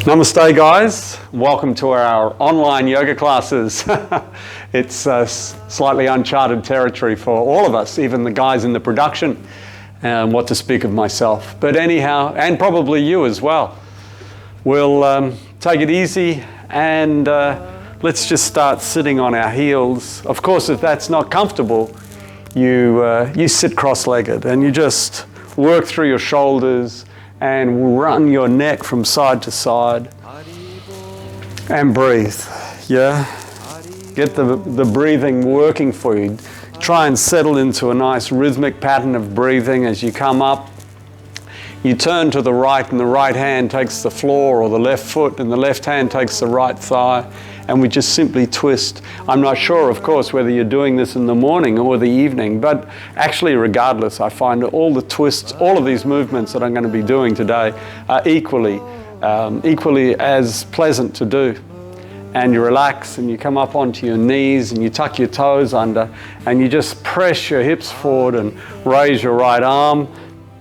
Namaste guys, welcome to our online yoga classes. It's slightly uncharted territory for all of us, even the guys in the production, and what to speak of myself. But anyhow, and probably you as well. We'll take it easy and let's just start sitting on our heels. Of course, if that's not comfortable, you sit cross-legged and you just work through your shoulders and run your neck from side to side and breathe, yeah? Get the breathing working for you. Try and settle into a nice rhythmic pattern of breathing as you come up. You turn to the right and the right hand takes the floor, or the left foot and the left hand takes the right thigh, and we just simply twist. I'm not sure, of course, whether you're doing this in the morning or the evening, but actually regardless, I find all the twists, all of these movements that I'm going to be doing today are equally as pleasant to do. And you relax and you come up onto your knees and you tuck your toes under and you just press your hips forward and raise your right arm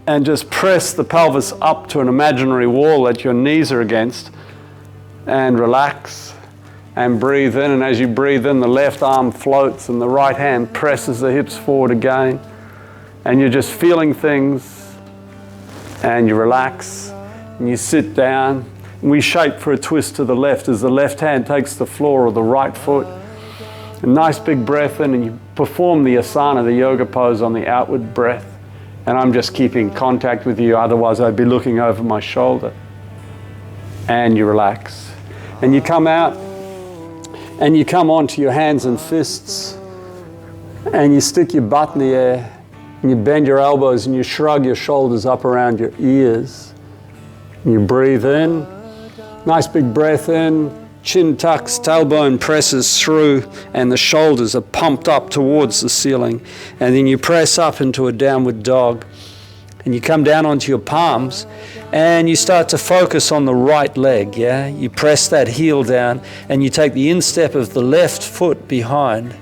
and just press the pelvis up to an imaginary wall that your knees are against, and relax and breathe in. And as you breathe in, the left arm floats and the right hand presses the hips forward again, and you're just feeling things, and you relax and you sit down. We shape for a twist to the left as the left hand takes the floor or the right foot. A nice big breath in, and you perform the asana, the yoga pose, on the outward breath. And I'm just keeping contact with you, otherwise I'd be looking over my shoulder. And you relax. And you come out and you come onto your hands and fists and you stick your butt in the air and you bend your elbows and you shrug your shoulders up around your ears. And you breathe in. Nice big breath in, chin tucks, tailbone presses through, and the shoulders are pumped up towards the ceiling. And then you press up into a downward dog. And you come down onto your palms, and you start to focus on the right leg, yeah? You press that heel down, and you take the instep of the left foot behind,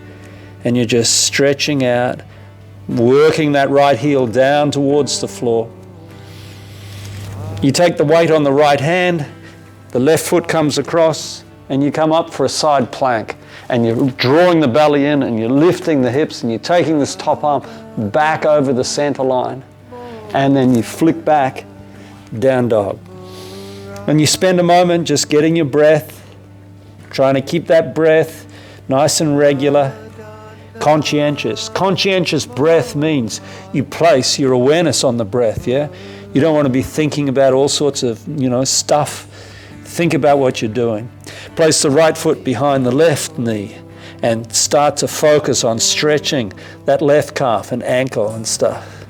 and you're just stretching out, working that right heel down towards the floor. You take the weight on the right hand, the left foot comes across, and you come up for a side plank, and you're drawing the belly in and you're lifting the hips and you're taking this top arm back over the center line, and then you flick back, down dog. And you spend a moment just getting your breath, trying to keep that breath nice and regular, conscientious. Conscientious breath means you place your awareness on the breath, yeah? You don't want to be thinking about all sorts of, stuff. Think about what you're doing. Place the right foot behind the left knee and start to focus on stretching that left calf and ankle and stuff.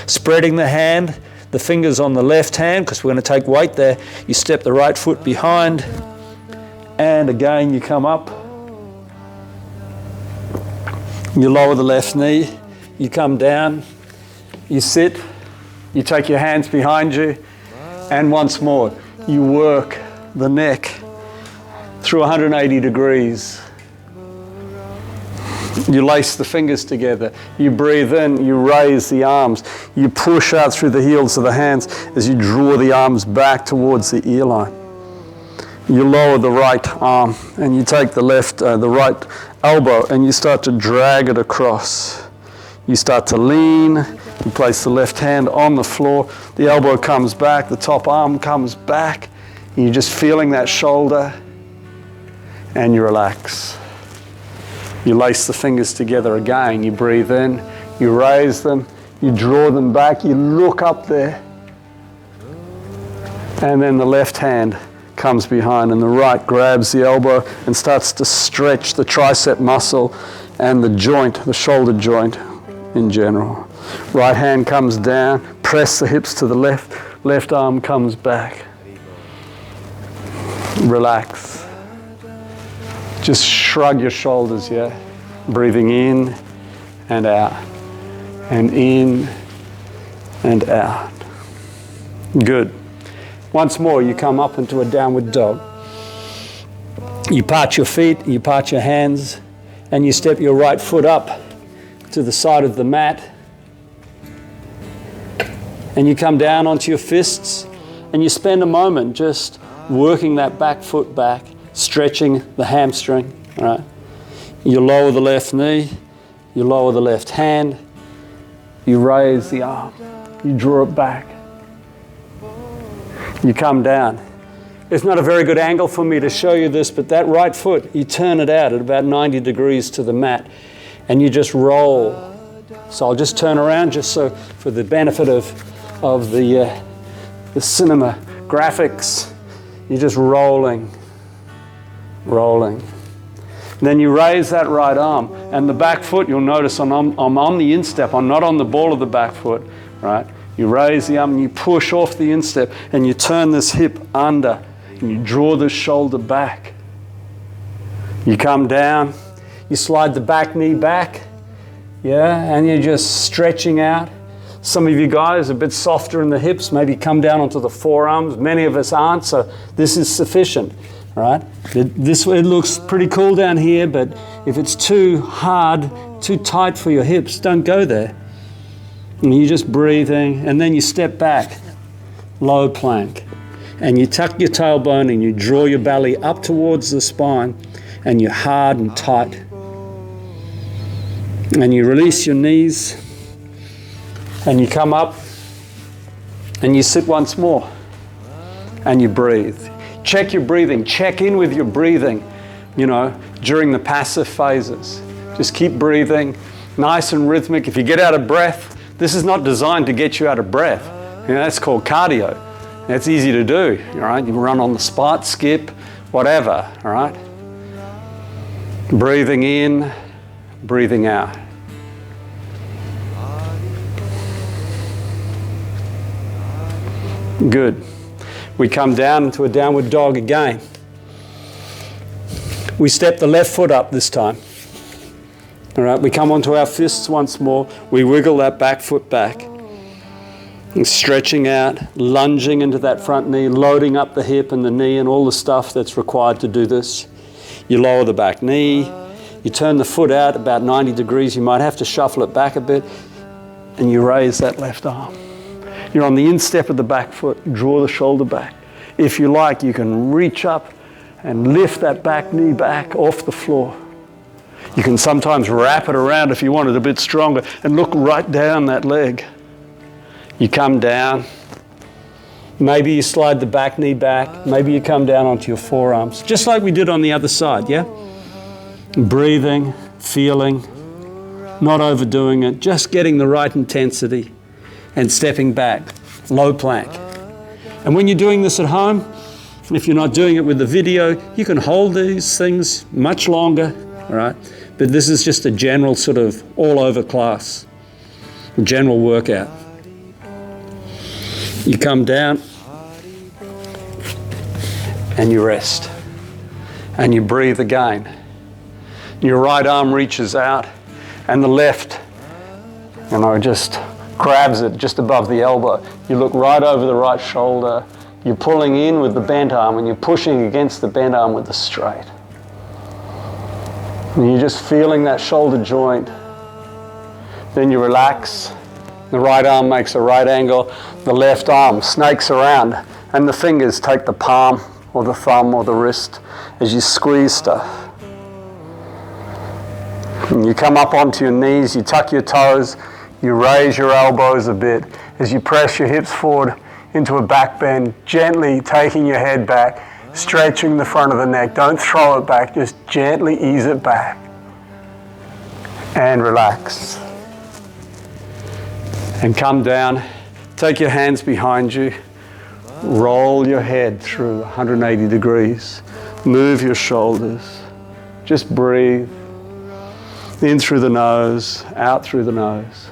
Spreading the hand, the fingers on the left hand, because we're going to take weight there. You step the right foot behind, and again you come up. You lower the left knee, you come down, you sit, you take your hands behind you, and once more, you work the neck through 180 degrees. You lace the fingers together. You breathe in, you raise the arms. You push out through the heels of the hands as you draw the arms back towards the ear line. You lower the right arm and you take the right elbow and you start to drag it across. You start to lean. You place the left hand on the floor. The elbow comes back, the top arm comes back. You're just feeling that shoulder, and you relax. You lace the fingers together again. You breathe in, you raise them, you draw them back, you look up there, and then the left hand comes behind and the right grabs the elbow and starts to stretch the tricep muscle and the joint, the shoulder joint in general. Right hand comes down, press the hips to the left arm comes back. Relax. Just shrug your shoulders, yeah? Breathing in and out, and in and out. Good. Once more, you come up into a downward dog. You part your feet, you part your hands, and you step your right foot up to the side of the mat. And you come down onto your fists, and you spend a moment just working that back foot back, stretching the hamstring, all right? You lower the left knee, you lower the left hand, you raise the arm, you draw it back, you come down. It's not a very good angle for me to show you this, but that right foot, you turn it out at about 90 degrees to the mat, and you just roll. So I'll just turn around just so for the benefit of the cinema graphics. You're just rolling. And then you raise that right arm, and the back foot, you'll notice I'm on the instep, I'm not on the ball of the back foot, right? You raise the arm and you push off the instep, and you turn this hip under, and you draw the shoulder back. You come down, you slide the back knee back, yeah, and you're just stretching out. Some of you guys are a bit softer in the hips, maybe come down onto the forearms. Many of us aren't, so this is sufficient, right? This way it looks pretty cool down here, but if it's too hard, too tight for your hips, don't go there. And you're just breathing, and then you step back, low plank. And you tuck your tailbone and you draw your belly up towards the spine, and you're hard and tight. And you release your knees, and you come up, and you sit once more, and you breathe. Check your breathing, check in with your breathing, during the passive phases. Just keep breathing, nice and rhythmic. If you get out of breath, this is not designed to get you out of breath. That's called cardio. That's easy to do, all right? You can run on the spot, skip, whatever, all right? Breathing in, breathing out. Good. We come down into a downward dog again. We step the left foot up this time. All right, we come onto our fists once more. We wiggle that back foot back. And stretching out, lunging into that front knee, loading up the hip and the knee and all the stuff that's required to do this. You lower the back knee, you turn the foot out about 90 degrees, you might have to shuffle it back a bit, and you raise that left arm. You're on the instep of the back foot, draw the shoulder back. If you like, you can reach up and lift that back knee back off the floor. You can sometimes wrap it around if you want it a bit stronger and look right down that leg. You come down, maybe you slide the back knee back, maybe you come down onto your forearms, just like we did on the other side, yeah? Breathing, feeling, not overdoing it, just getting the right intensity and stepping back, low plank. And when you're doing this at home, if you're not doing it with the video, you can hold these things much longer, all right? But this is just a general sort of all-over class, general workout. You come down and you rest and you breathe again. Your right arm reaches out and the left, just grabs it just above the elbow. You look right over the right shoulder. You're pulling in with the bent arm and you're pushing against the bent arm with the straight. And you're just feeling that shoulder joint. Then you relax. The right arm makes a right angle. The left arm snakes around and the fingers take the palm or the thumb or the wrist as you squeeze stuff. And you come up onto your knees, you tuck your toes, you raise your elbows a bit as you press your hips forward into a back bend, gently taking your head back, stretching the front of the neck. Don't throw it back, just gently ease it back. And relax. And come down, take your hands behind you, roll your head through 180 degrees, move your shoulders, just breathe. In through the nose, out through the nose.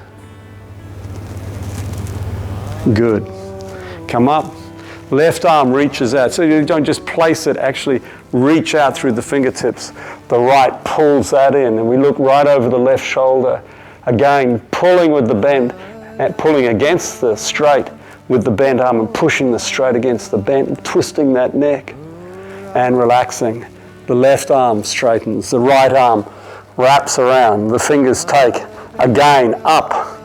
Good. Come up. Left arm reaches out. So you don't just place it, actually reach out through the fingertips. The right pulls that in, and we look right over the left shoulder. Again, pulling with the bend, and pulling against the straight with the bent arm and pushing the straight against the bent, and twisting that neck and relaxing. The left arm straightens, the right arm wraps around, the fingers take, again, up.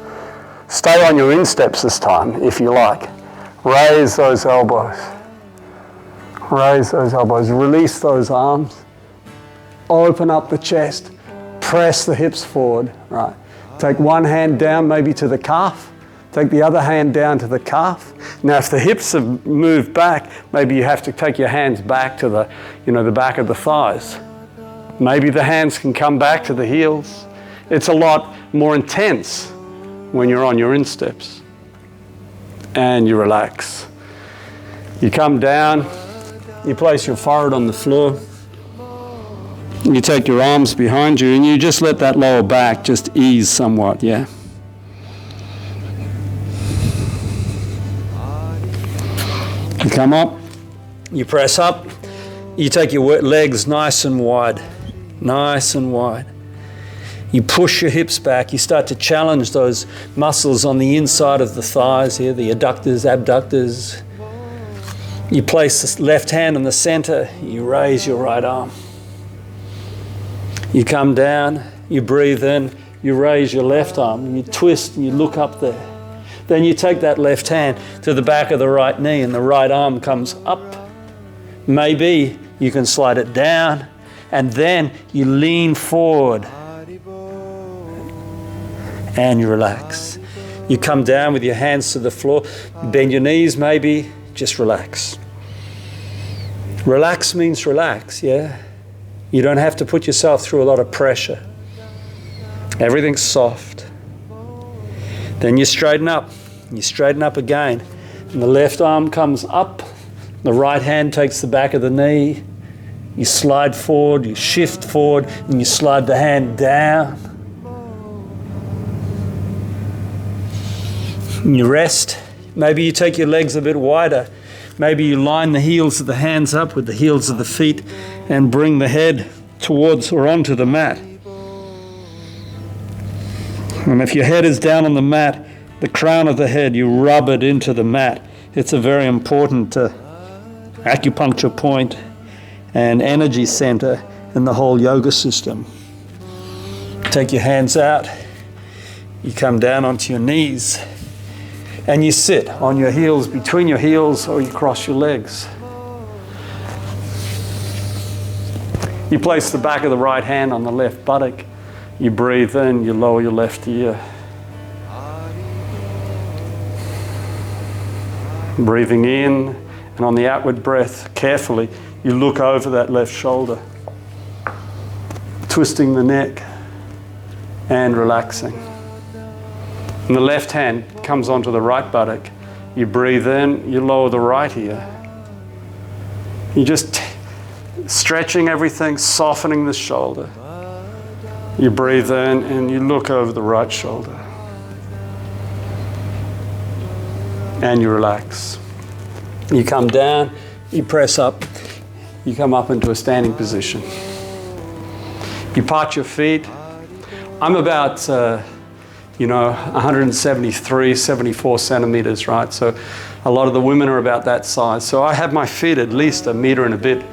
Stay on your insteps this time, if you like. Raise those elbows. Raise those elbows, release those arms, open up the chest, press the hips forward, right? Take one hand down maybe to the calf, take the other hand down to the calf. Now if the hips have moved back, maybe you have to take your hands back to the, the back of the thighs. Maybe the hands can come back to the heels. It's a lot more intense when you're on your insteps. And you relax. You come down, you place your forehead on the floor. You take your arms behind you and you just let that lower back just ease somewhat, yeah? You come up, you press up, you take your legs nice and wide, nice and wide. You push your hips back, you start to challenge those muscles on the inside of the thighs here, the adductors, abductors. You place the left hand in the center, you raise your right arm. You come down, you breathe in, you raise your left arm, you twist and you look up there. Then you take that left hand to the back of the right knee and the right arm comes up. Maybe you can slide it down and then you lean forward and you relax. You come down with your hands to the floor, bend your knees maybe, just relax. Relax means relax, yeah? You don't have to put yourself through a lot of pressure. Everything's soft. Then you straighten up. You straighten up again. And the left arm comes up. The right hand takes the back of the knee. You slide forward, you shift forward, and you slide the hand down. And you rest. Maybe you take your legs a bit wider. Maybe you line the heels of the hands up with the heels of the feet and bring the head towards or onto the mat. And if your head is down on the mat, the crown of the head, you rub it into the mat. It's a very important acupuncture point and energy center in the whole yoga system. Take your hands out. You come down onto your knees. And you sit on your heels, between your heels, or you cross your legs. You place the back of the right hand on the left buttock. You breathe in, you lower your left ear. Breathing in, and on the outward breath, carefully, you look over that left shoulder. Twisting the neck and relaxing. And the left hand comes onto the right buttock. You breathe in, you lower the right ear. You're just stretching everything, softening the shoulder. You breathe in and you look over the right shoulder. And you relax. You come down, you press up, you come up into a standing position. You part your feet. I'm about 173, 74 centimeters, right? So a lot of the women are about that size. So I have my feet at least a meter and a bit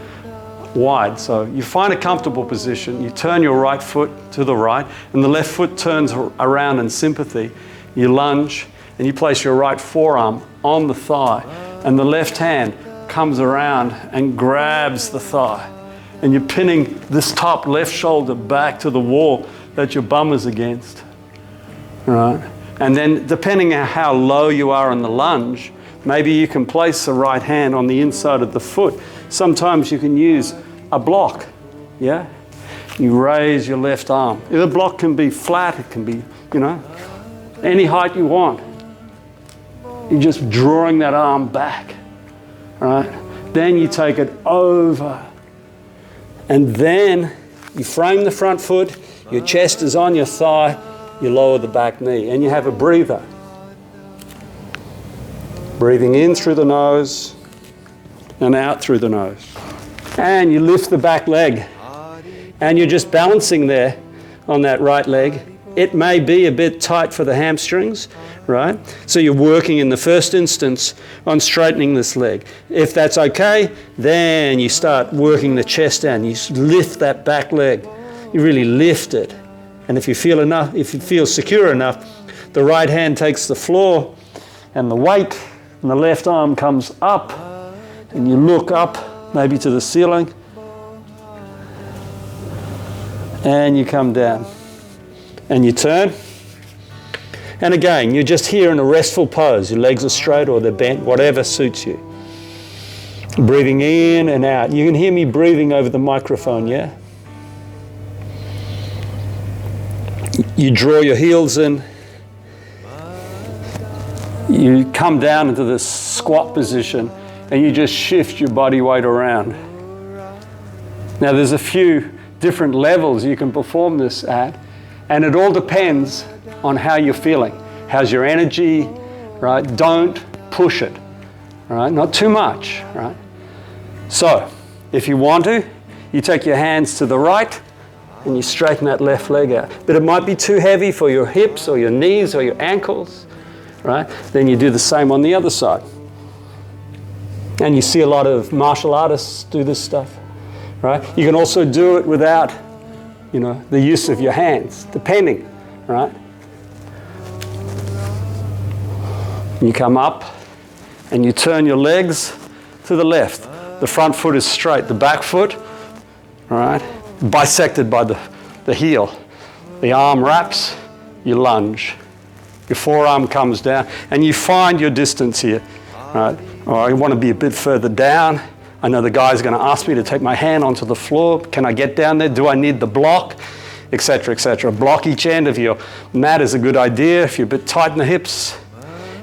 wide. So you find a comfortable position, you turn your right foot to the right, and the left foot turns around in sympathy. You lunge, and you place your right forearm on the thigh, and the left hand comes around and grabs the thigh. And you're pinning this top left shoulder back to the wall that your bum is against. Right? And then depending on how low you are in the lunge, maybe you can place the right hand on the inside of the foot. Sometimes you can use a block, yeah? You raise your left arm. The block can be flat, it can be, any height you want. You're just drawing that arm back, right? Then you take it over. And then you frame the front foot, your chest is on your thigh, you lower the back knee, and you have a breather. Breathing in through the nose and out through the nose. And you lift the back leg, and you're just balancing there on that right leg. It may be a bit tight for the hamstrings, right? So you're working in the first instance on straightening this leg. If that's okay, then you start working the chest down. You lift that back leg. You really lift it. And if you feel secure enough, the right hand takes the floor and the weight, and the left arm comes up, and you look up maybe to the ceiling. And you come down. And you turn. And again, you're just here in a restful pose. Your legs are straight or they're bent, whatever suits you. Breathing in and out. You can hear me breathing over the microphone, yeah? You draw your heels in. You come down into this squat position and you just shift your body weight around. Now there's a few different levels you can perform this at, and it all depends on how you're feeling. How's your energy, right? Don't push it, right? Not too much, right? So, if you want to, you take your hands to the right and you straighten that left leg out. But it might be too heavy for your hips or your knees or your ankles, right? Then you do the same on the other side. And you see a lot of martial artists do this stuff, right? You can also do it without, the use of your hands, depending, right? You come up and you turn your legs to the left. The front foot is straight. The back foot, all right, bisected by the heel. The arm wraps, you lunge. Your forearm comes down and you find your distance here, right? Or I want to be a bit further down. I know the guy's going to ask me to take my hand onto the floor. Can I get down there? Do I need the block? Etc., etc. Block each end of your mat is a good idea. If you're a bit tight in the hips,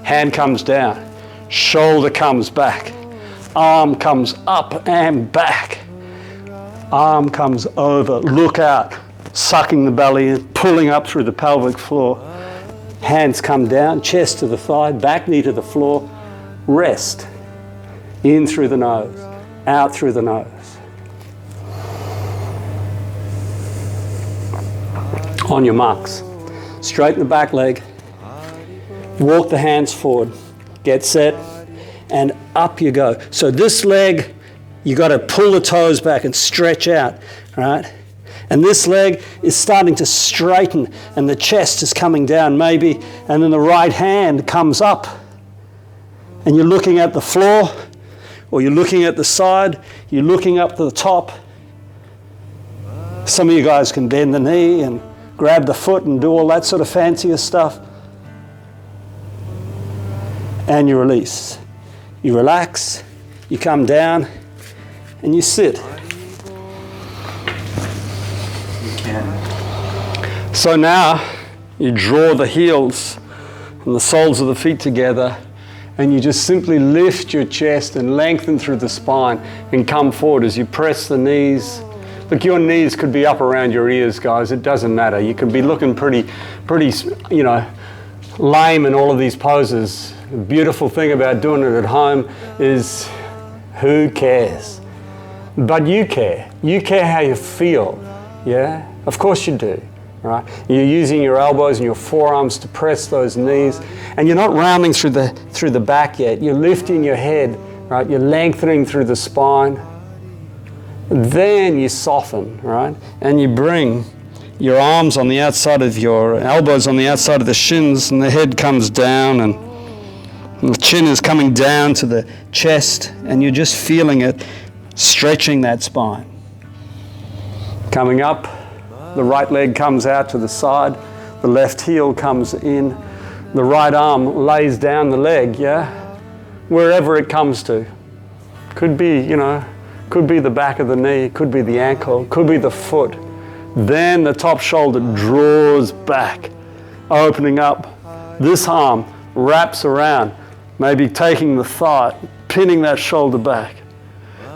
hand comes down, shoulder comes back, arm comes up and back, arm comes over, look out, sucking the belly in, pulling up through the pelvic floor. Hands come down, chest to the thigh, back knee to the floor, rest. In through the nose, out through the nose. On your marks, straighten the back leg, walk the hands forward, get set, and up you go. So this leg, you got to pull the toes back and stretch out, right? And this leg is starting to straighten and the chest is coming down maybe, and then the right hand comes up and you're looking at the floor or you're looking at the side, you're looking up to the top. Some of you guys can bend the knee and grab the foot and do all that sort of fancier stuff. And you release. You relax, you come down, and you sit. So now you draw the heels and the soles of the feet together and you just simply lift your chest and lengthen through the spine and come forward as you press the knees. Look, your knees could be up around your ears, guys. It doesn't matter. You could be looking pretty, lame in all of these poses. The beautiful thing about doing it at home is who cares? But you care. You care how you feel. Yeah? Of course you do. Right? You're using your elbows and your forearms to press those knees, and you're not rounding through the back yet. You're lifting your head, right? You're lengthening through the spine. Then you soften, right? And you bring your arms on the outside of your elbows on the outside of the shins, and the head comes down, and the chin is coming down to the chest, and you're just feeling it stretching that spine. Coming up, the right leg comes out to the side, the left heel comes in, the right arm lays down the leg, yeah? Wherever it comes to. Could be, could be the back of the knee, could be the ankle, could be the foot. Then the top shoulder draws back, opening up. This arm wraps around, maybe taking the thigh, pinning that shoulder back.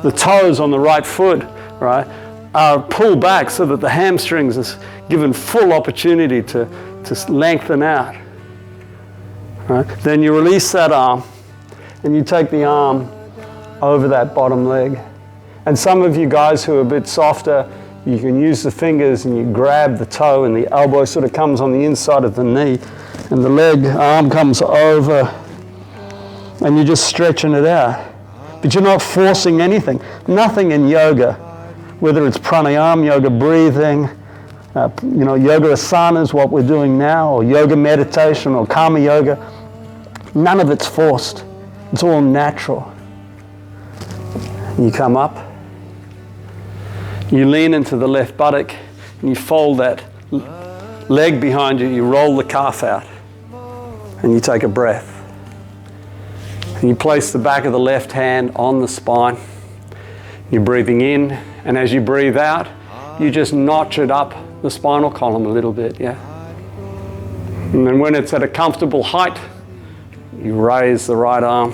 The toes on the right foot, right, are pulled back so that the hamstrings is given full opportunity to lengthen out. Right? Then you release that arm and you take the arm over that bottom leg. And some of you guys who are a bit softer, you can use the fingers and you grab the toe and the elbow sort of comes on the inside of the knee and the arm comes over and you're just stretching it out. But you're not forcing anything. Nothing in yoga, whether it's pranayama, yoga breathing, yoga asana is what we're doing now, or yoga meditation or karma yoga, none of it's forced. It's all natural. You come up. You lean into the left buttock and you fold that leg behind you. You roll the calf out and you take a breath. And you place the back of the left hand on the spine. You're breathing in, and as you breathe out, you just notch it up the spinal column a little bit, yeah? And then when it's at a comfortable height, you raise the right arm,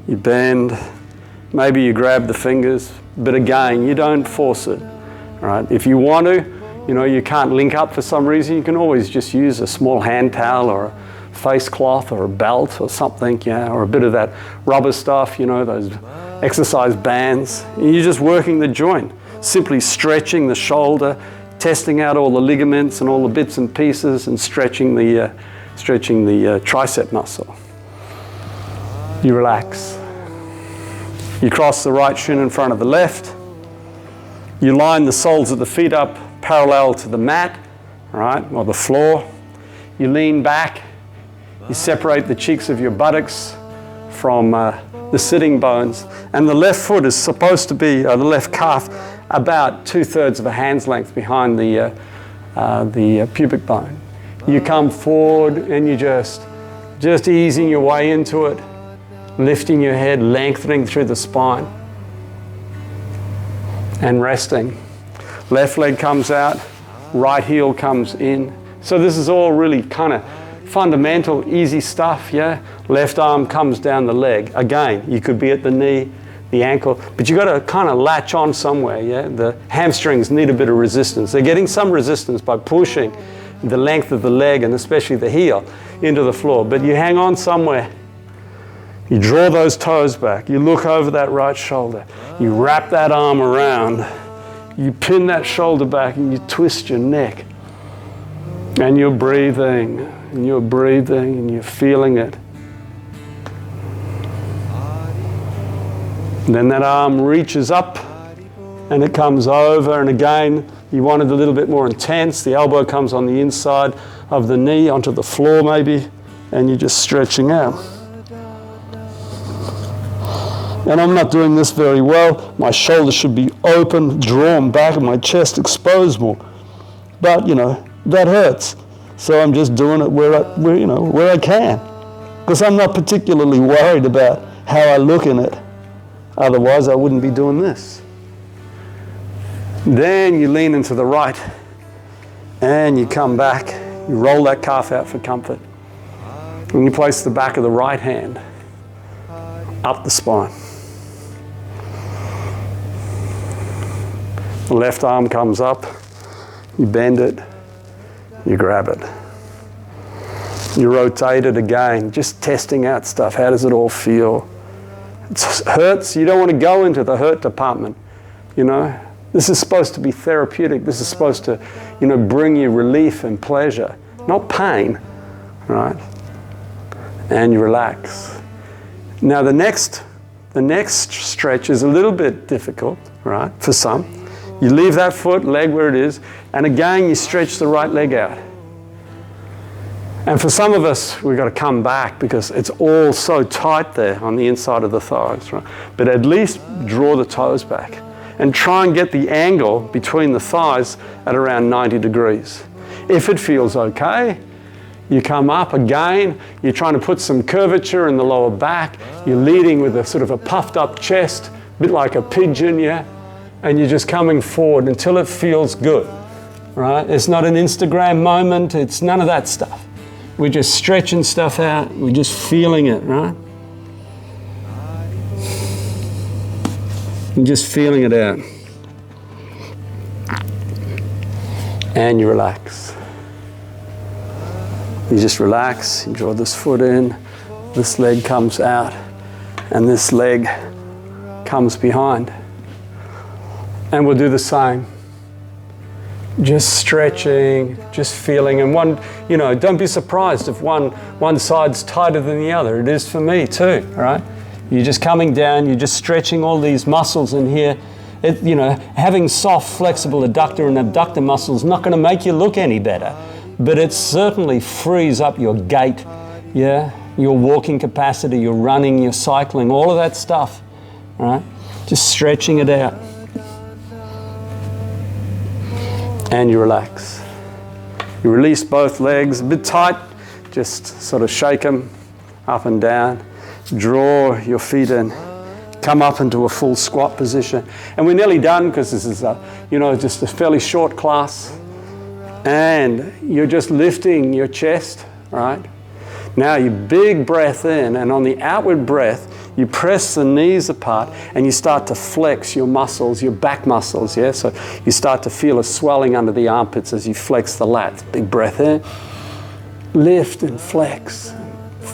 you bend, maybe you grab the fingers, but again, you don't force it, all right? If you want to, you can't link up for some reason, you can always just use a small hand towel or a face cloth or a belt or something, yeah, or a bit of that rubber stuff, those exercise bands. And you're just working the joint, simply stretching the shoulder, testing out all the ligaments and all the bits and pieces, and stretching the tricep muscle. You relax. You cross the right shin in front of the left. You line the soles of the feet up parallel to the mat, right, or the floor. You lean back. You separate the cheeks of your buttocks from the sitting bones, and the left foot is supposed to be, the left calf, about 2/3 of a hand's length behind the pubic bone. You come forward and you just easing your way into it, lifting your head, lengthening through the spine, and resting. Left leg comes out, right heel comes in. So this is all really kind of fundamental, easy stuff, yeah? Left arm comes down the leg. Again, you could be at the knee, the ankle, but you've got to kind of latch on somewhere, yeah? The hamstrings need a bit of resistance. They're getting some resistance by pushing the length of the leg, and especially the heel, into the floor. But you hang on somewhere. You draw those toes back. You look over that right shoulder. You wrap that arm around. You pin that shoulder back and you twist your neck. And you're breathing. And you're breathing and you're feeling it. And then that arm reaches up and it comes over, and again, you want it a little bit more intense. The elbow comes on the inside of the knee onto the floor maybe, and you're just stretching out. And I'm not doing this very well. My shoulders should be open, drawn back, and my chest exposed more. But, that hurts. So I'm just doing it where I can. Because I'm not particularly worried about how I look in it. Otherwise, I wouldn't be doing this. Then you lean into the right and you come back. You roll that calf out for comfort. And you place the back of the right hand up the spine. The left arm comes up. You bend it. You grab it. You rotate it again, just testing out stuff. How does it all feel? It hurts. You don't want to go into the hurt department. This is supposed to be therapeutic. This is supposed to, bring you relief and pleasure, not pain, right? And you relax. Now the next stretch is a little bit difficult, right, for some. You leave that leg where it is, and again you stretch the right leg out. And for some of us, we've got to come back because it's all so tight there on the inside of the thighs, right? But at least draw the toes back and try and get the angle between the thighs at around 90 degrees. If it feels okay, you come up again, you're trying to put some curvature in the lower back, you're leading with a sort of a puffed up chest, a bit like a pigeon, yeah? And you're just coming forward until it feels good, right? It's not an Instagram moment, it's none of that stuff. We're just stretching stuff out, we're just feeling it, right? And just feeling it out. And you relax. You just relax, you draw this foot in, this leg comes out, and this leg comes behind. And we'll do the same. Just stretching, just feeling, and don't be surprised if one side's tighter than the other. It is for me too, right? You're just coming down, you're just stretching all these muscles in here. Having soft, flexible adductor and abductor muscles is not going to make you look any better, but it certainly frees up your gait, yeah? Your walking capacity, your running, your cycling, all of that stuff, right? Just stretching it out. And you relax. You release both legs, a bit tight, just sort of shake them up and down. Draw your feet in. Come up into a full squat position. And we're nearly done because this is just a fairly short class. And you're just lifting your chest, right? Now you big breath in, and on the outward breath, you press the knees apart and you start to flex your muscles, your back muscles, yeah? So you start to feel a swelling under the armpits as you flex the lats. Big breath in. Lift and flex.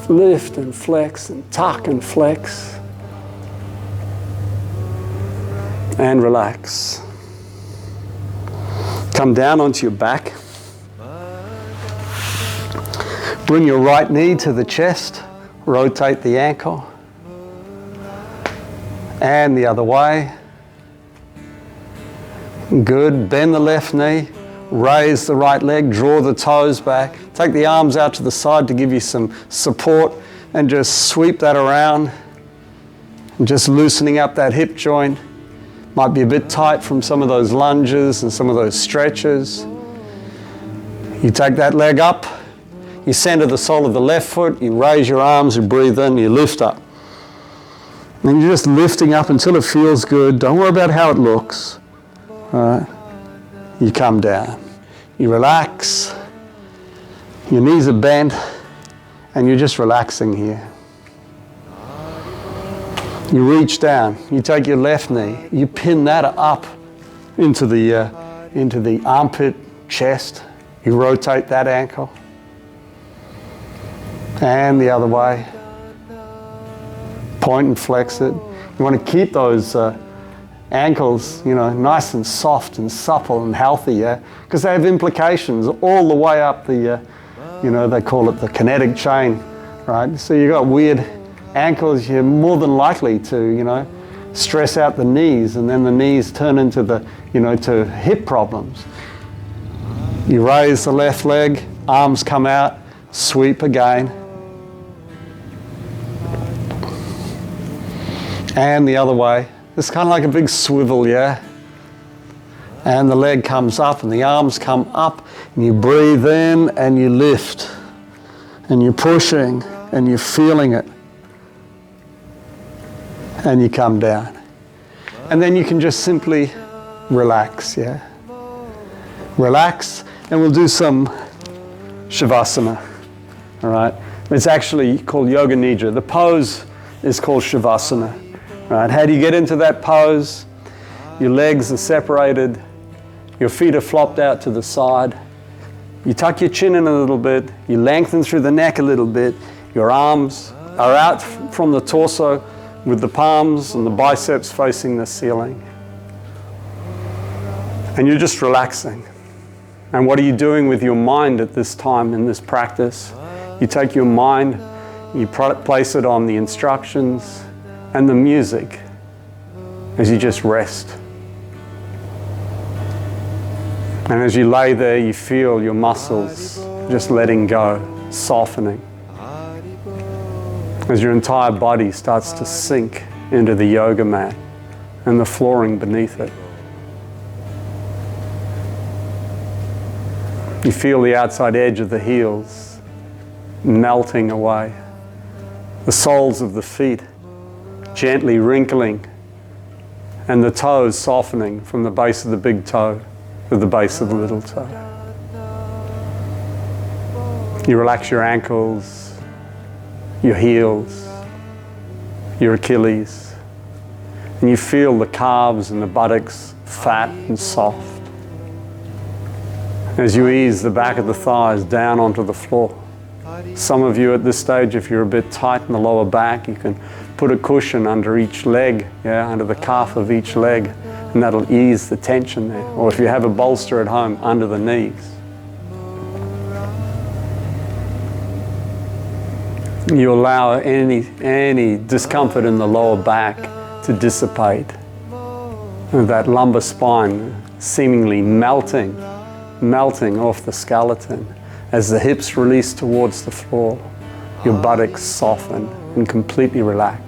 Lift and flex and tuck and flex. And relax. Come down onto your back. Bring your right knee to the chest. Rotate the ankle. And the other way. Good. Bend the left knee. Raise the right leg. Draw the toes back. Take the arms out to the side to give you some support. And just sweep that around. And just loosening up that hip joint. Might be a bit tight from some of those lunges and some of those stretches. You take that leg up. You center the sole of the left foot, you raise your arms, you breathe in, you lift up. And you're just lifting up until it feels good. Don't worry about how it looks. All right? You come down. You relax. Your knees are bent, and you're just relaxing here. You reach down. You take your left knee. You pin that up into the armpit, chest. You rotate that ankle. And the other way. Point and flex it. You want to keep those ankles, nice and soft and supple and healthy, yeah? Because they have implications all the way up the, they call it the kinetic chain, right? So you've got weird ankles, you're more than likely to, stress out the knees, and then the knees turn into to hip problems. You raise the left leg, arms come out, sweep again. And the other way. It's kind of like a big swivel, yeah? And the leg comes up and the arms come up, and you breathe in and you lift. And you're pushing and you're feeling it. And you come down. And then you can just simply relax, yeah? Relax, and we'll do some shavasana, all right? It's actually called yoga nidra. The pose is called shavasana. Right, how do you get into that pose? Your legs are separated, your feet are flopped out to the side. You tuck your chin in a little bit, you lengthen through the neck a little bit, your arms are out from the torso with the palms and the biceps facing the ceiling. And you're just relaxing. And what are you doing with your mind at this time in this practice? You take your mind, you place it on the instructions and the music as you just rest. And as you lay there, you feel your muscles just letting go, softening. As your entire body starts to sink into the yoga mat and the flooring beneath it. You feel the outside edge of the heels melting away. The soles of the feet gently wrinkling, and the toes softening from the base of the big toe to the base of the little toe. You relax your ankles, your heels, your Achilles, and you feel the calves and the buttocks fat and soft. As you ease the back of the thighs down onto the floor. Some of you at this stage, if you're a bit tight in the lower back, you can put a cushion under each leg, yeah, under the calf of each leg, and that'll ease the tension there. Or if you have a bolster at home, under the knees. You allow any discomfort in the lower back to dissipate. And that lumbar spine seemingly melting off the skeleton. As the hips release towards the floor, your buttocks soften and completely relax.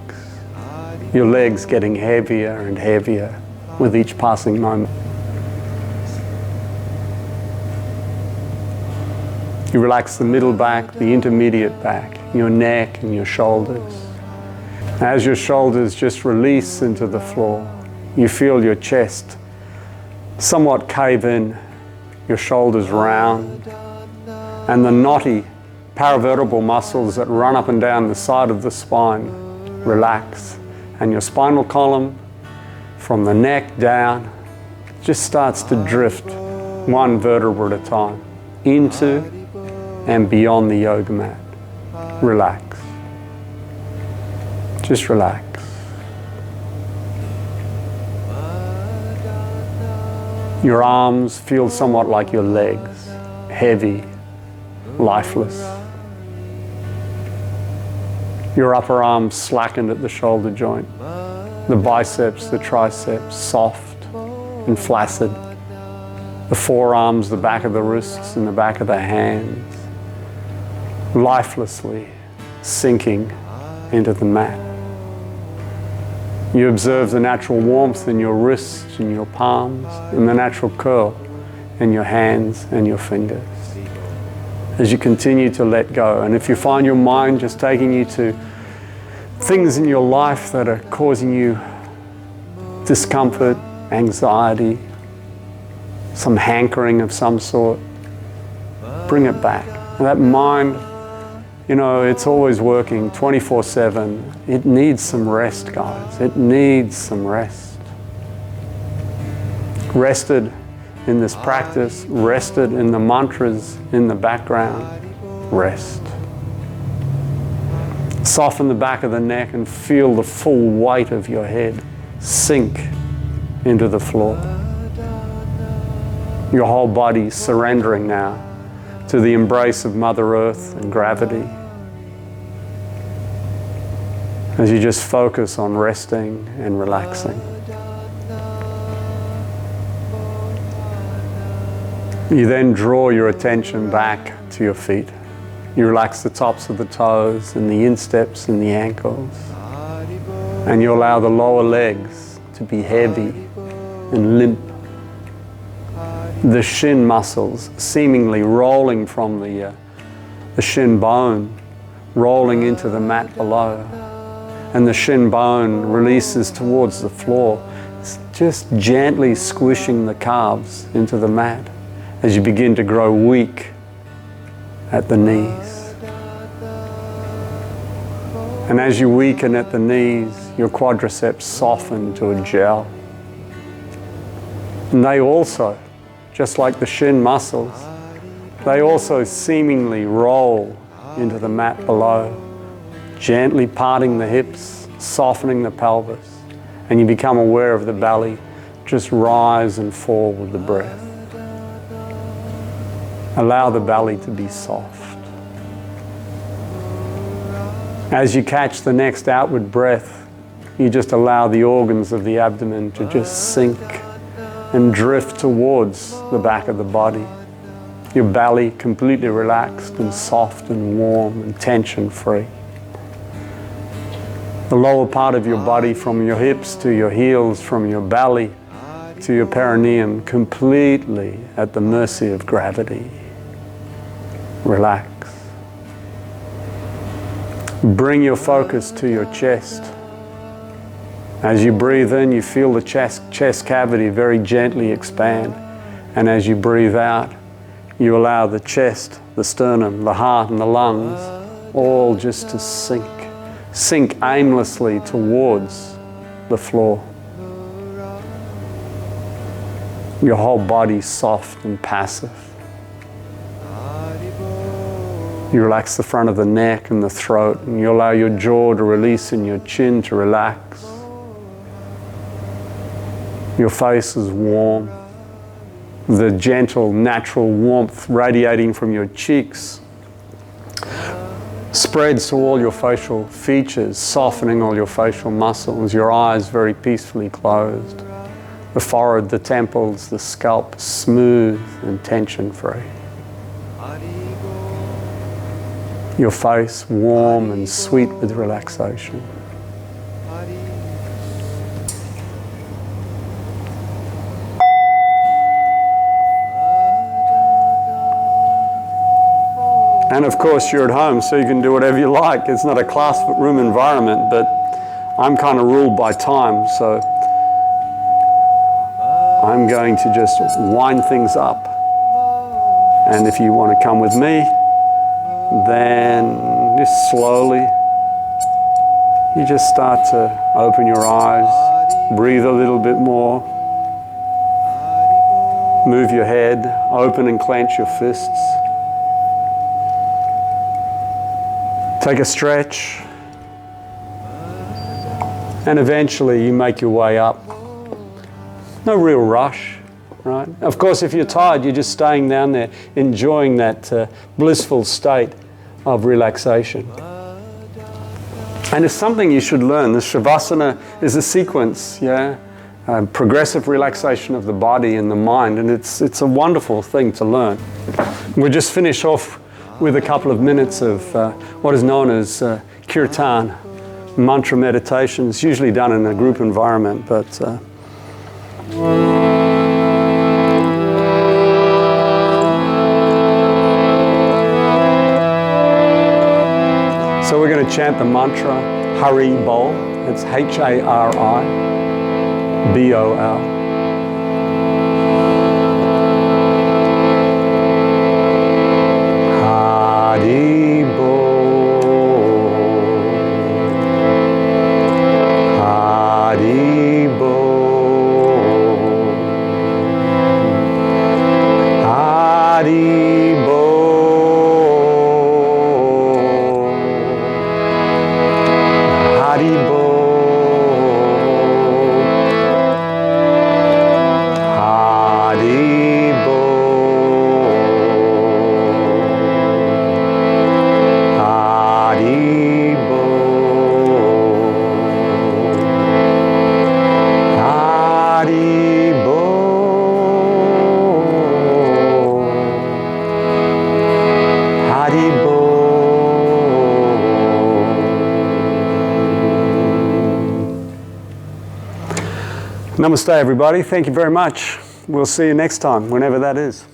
Your legs getting heavier and heavier with each passing moment. You relax the middle back, the intermediate back, your neck and your shoulders. As your shoulders just release into the floor, you feel your chest somewhat cave in, your shoulders round, and the knotty paravertebral muscles that run up and down the side of the spine relax, and your spinal column from the neck down just starts to drift one vertebra at a time into and beyond the yoga mat. Relax. Just relax. Your arms feel somewhat like your legs, heavy, lifeless. Your upper arms slackened at the shoulder joint. The biceps, the triceps, soft and flaccid. The forearms, the back of the wrists and the back of the hands, lifelessly sinking into the mat. You observe the natural warmth in your wrists and your palms and the natural curl in your hands and your fingers as you continue to let go. And if you find your mind just taking you to things in your life that are causing you discomfort, anxiety, some hankering of some sort, bring it back. And that mind, you know, it's always working 24/7. It needs some rest, guys. It needs some rest. Rested in this practice, rested in the mantras in the background, rest. Soften the back of the neck and feel the full weight of your head sink into the floor. Your whole body surrendering now to the embrace of Mother Earth and gravity. As you just focus on resting and relaxing. You then draw your attention back to your feet. You relax the tops of the toes and the insteps and the ankles. And you allow the lower legs to be heavy and limp. The shin muscles seemingly rolling from the shin bone, rolling into the mat below. And the shin bone releases towards the floor, just gently squishing the calves into the mat as you begin to grow weak at the knees. And as you weaken at the knees, your quadriceps soften to a gel. And they also, just like the shin muscles, they also seemingly roll into the mat below, gently parting the hips, softening the pelvis, and you become aware of the belly just rise and fall with the breath. Allow the belly to be soft. As you catch the next outward breath, you just allow the organs of the abdomen to just sink and drift towards the back of the body. Your belly completely relaxed and soft and warm and tension-free. The lower part of your body, from your hips to your heels, from your belly to your perineum, completely at the mercy of gravity. Relax. Bring your focus to your chest. As you breathe in, you feel the chest cavity very gently expand. And as you breathe out, you allow the chest, the sternum, the heart and the lungs all just to sink aimlessly towards the floor. Your whole body soft and passive. You relax the front of the neck and the throat, and you allow your jaw to release and your chin to relax. Your face is warm. The gentle, natural warmth radiating from your cheeks spreads to all your facial features, softening all your facial muscles, your eyes very peacefully closed, the forehead, the temples, the scalp smooth and tension-free. Your face warm and sweet with relaxation. And of course, you're at home, so you can do whatever you like. It's not a classroom environment, but I'm kind of ruled by time, so I'm going to just wind things up. And if you want to come with me, then just slowly, you just start to open your eyes, breathe a little bit more, move your head, open and clench your fists. Take a stretch, and eventually you make your way up. No real rush, right? Of course, if you're tired, you're just staying down there, enjoying that blissful state of relaxation. And it's something you should learn. The shavasana is a sequence, yeah? Progressive relaxation of the body and the mind, and it's a wonderful thing to learn. We'll just finish off with a couple of minutes of what is known as kirtan, mantra meditation. It's usually done in a group environment, but so we're going to chant the mantra Hari Bol. It's Haribol. Namaste, everybody. Thank you very much. We'll see you next time, whenever that is.